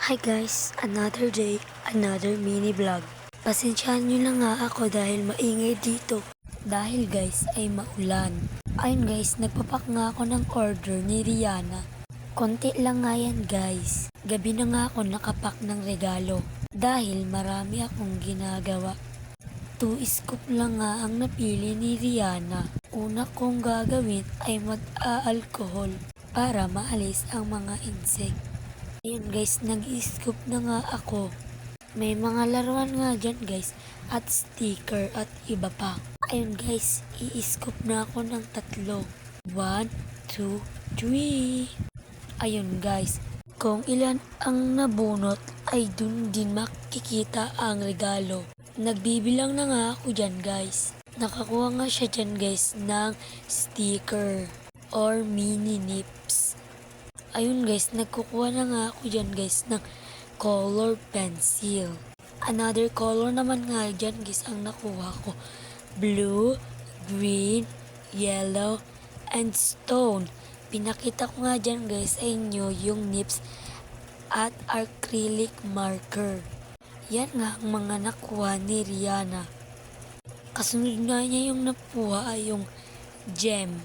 Hi guys, another day, another mini vlog. Pasensyahan nyo na nga ako dahil maingay dito. Dahil guys ay maulan. Ayun guys, nagpapak nga ako ng order ni Rihanna. Konti lang nga yan guys. Gabi na nga ako nakapak ng regalo. Dahil marami akong ginagawa. 2 scoop lang nga ang napili ni Rihanna. Una kong gagawin ay mag-aalkohol para maalis ang mga insect. Ayun guys, nag-scoop na nga ako. May mga laruan nga dyan guys, at sticker at iba pa. Ayun guys, i-scoop na ako ng 3. 1, 2, 3. Ayun guys, kung ilan ang nabunot ay dun din makikita ang regalo. Nagbibilang na nga ako dyan guys. Nakakuha nga siya dyan guys ng sticker or mini nips. Ayun guys, nagkukuha na nga ako dyan guys ng color pencil. Another color naman nga dyan guys ang nakuha ko. Blue, green, yellow, and stone. Pinakita ko nga dyan guys sa inyo yung nips at acrylic marker. Yan nga ang mga nakuha ni Rihanna. Kasunod nga niya yung nakuha ay yung gem.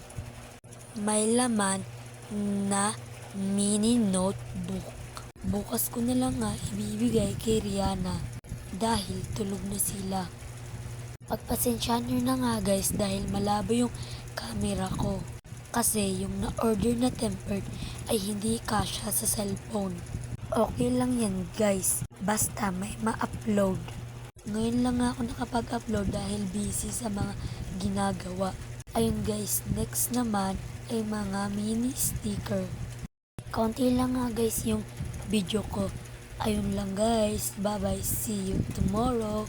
May laman na mini notebook. Bukas ko na lang nga ibibigay kay Rihanna dahil tulog na sila. Pagpasensyahan nyo na nga guys dahil malabo yung camera ko. Kasi yung na-order na tempered ay hindi kasya sa cellphone. Okay lang yan guys, basta may ma-upload. Ngayon lang nga ako nakapag-upload dahil busy sa mga ginagawa. Ayun guys, next naman ay mga mini sticker. Kaunti lang nga guys yung video ko. Ayun lang guys. Bye bye. See you tomorrow.